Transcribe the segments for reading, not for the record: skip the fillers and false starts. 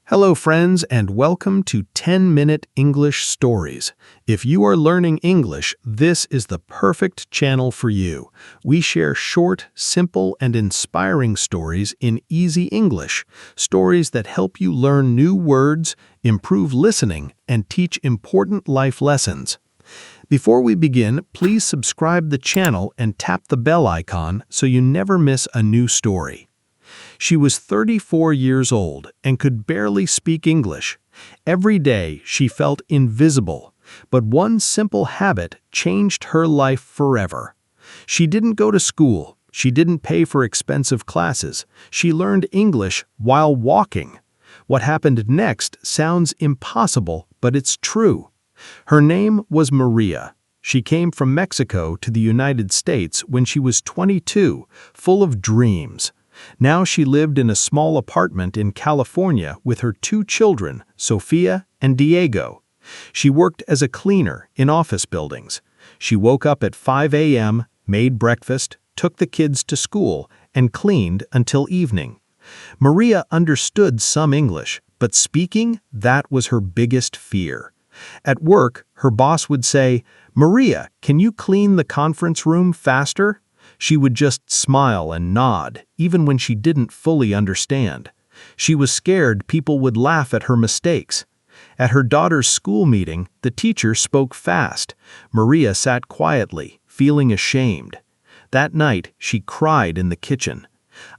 Hello friends and welcome to 10-Minute English Stories. If you are learning English, this is the perfect channel for you. We share short, simple, and inspiring stories in easy English, stories that help you learn new words, improve listening, and teach important life lessons. Before we begin, please subscribe the channel and tap the bell icon so you never miss a new story. She was 34 years old and could barely speak English. Every day she felt invisible, but one simple habit changed her life forever. She didn't go to school. She didn't pay for expensive classes. She learned English while walking. What happened next sounds impossible, but it's true. Her name was Maria. She came from Mexico to the United States when she was 22, full of dreams. Now she lived in a small apartment in California with her two children, Sofia and Diego. She worked as a cleaner in office buildings. She woke up at 5 a.m., made breakfast, took the kids to school, and cleaned until evening. Maria understood some English, but speaking, that was her biggest fear. At work, her boss would say, "Maria, can you clean the conference room faster?" She would just smile and nod, even when she didn't fully understand. She was scared people would laugh at her mistakes. At her daughter's school meeting, the teacher spoke fast. Maria sat quietly, feeling ashamed. That night, she cried in the kitchen.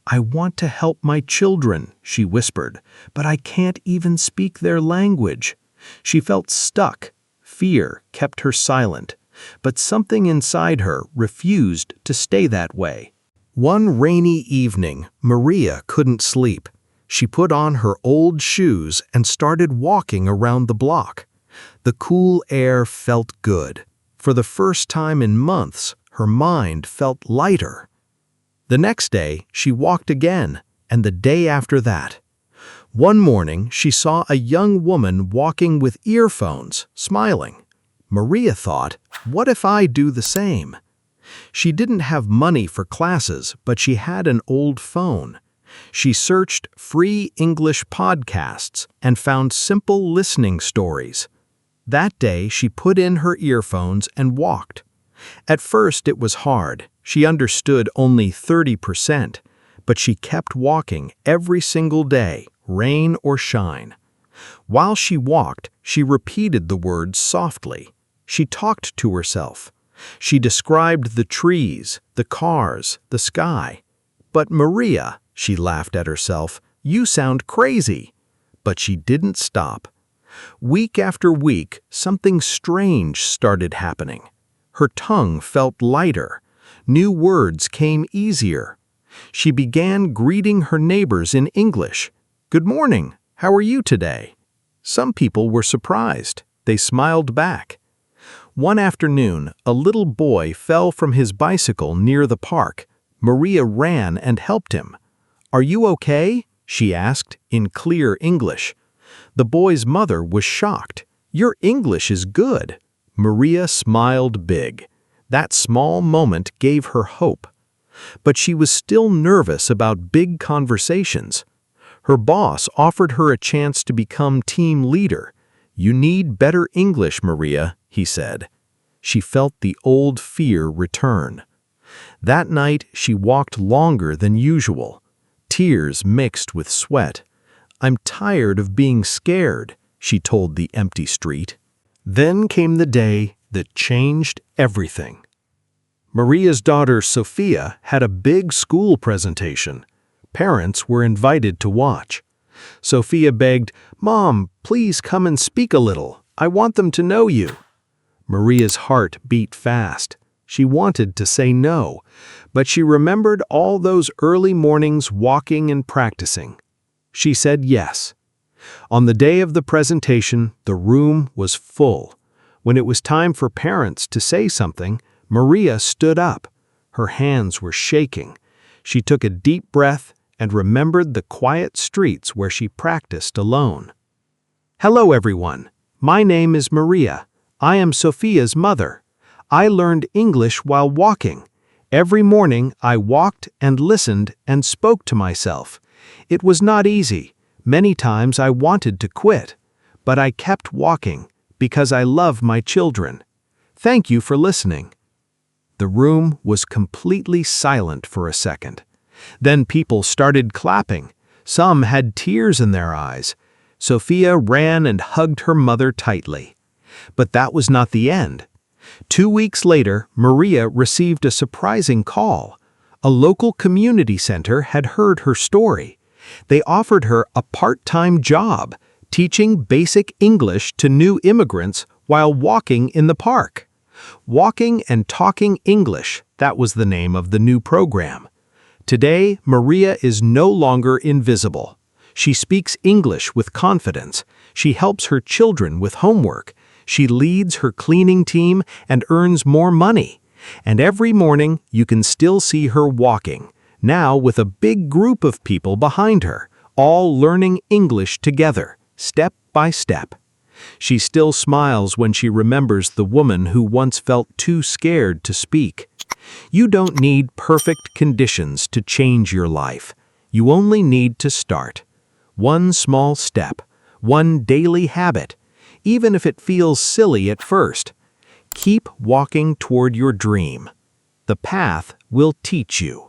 "I want to help my children," she whispered, "but I can't even speak their language." She felt stuck. Fear kept her silent. But something inside her refused to stay that way. One rainy evening, Maria couldn't sleep. She put on her old shoes and started walking around the block. The cool air felt good. For the first time in months, her mind felt lighter. The next day, she walked again, and the day after that. One morning, she saw a young woman walking with earphones, smiling. Maria thought, what if I do the same? She didn't have money for classes, but she had an old phone. She searched free English podcasts and found simple listening stories. That day, she put in her earphones and walked. At first, it was hard. She understood only 30%, but she kept walking every single day, rain or shine. While she walked, she repeated the words softly. She talked to herself. She described the trees, the cars, the sky. "But Maria," she laughed at herself, "you sound crazy." But she didn't stop. Week after week, something strange started happening. Her tongue felt lighter. New words came easier. She began greeting her neighbors in English. "Good morning. How are you today?" Some people were surprised. They smiled back. One afternoon, a little boy fell from his bicycle near the park. Maria ran and helped him. "Are you okay?" she asked in clear English. The boy's mother was shocked. "Your English is good." Maria smiled big. That small moment gave her hope. But she was still nervous about big conversations. Her boss offered her a chance to become team leader. "You need better English, Maria," he said. She felt the old fear return. That night, she walked longer than usual. Tears mixed with sweat. "I'm tired of being scared," she told the empty street. Then came the day that changed everything. Maria's daughter, Sofia, had a big school presentation. Parents were invited to watch. Sofia begged, "Mom, please come and speak a little. I want them to know you." Maria's heart beat fast. She wanted to say no, but she remembered all those early mornings walking and practicing. She said yes. On the day of the presentation, the room was full. When it was time for parents to say something, Maria stood up. Her hands were shaking. She took a deep breath and remembered the quiet streets where she practiced alone. "Hello, everyone. My name is Maria. I am Sofia's mother. I learned English while walking. Every morning I walked and listened and spoke to myself. It was not easy, Many times I wanted to quit, but I kept walking because I love my children. Thank you for listening." The room was completely silent for a second. Then people started clapping. Some had tears in their eyes. Sophia ran and hugged her mother tightly. But that was not the end. 2 weeks later, Maria received a surprising call. A local community center had heard her story. They offered her a part-time job, teaching basic English to new immigrants while walking in the park. Walking and Talking English, that was the name of the new program. Today, Maria is no longer invisible. She speaks English with confidence. She helps her children with homework. She leads her cleaning team and earns more money. And every morning, you can still see her walking, now with a big group of people behind her, all learning English together, step by step. She still smiles when she remembers the woman who once felt too scared to speak. You don't need perfect conditions to change your life. You only need to start. One small step, one daily habit, even if it feels silly at first. Keep walking toward your dream. The path will teach you.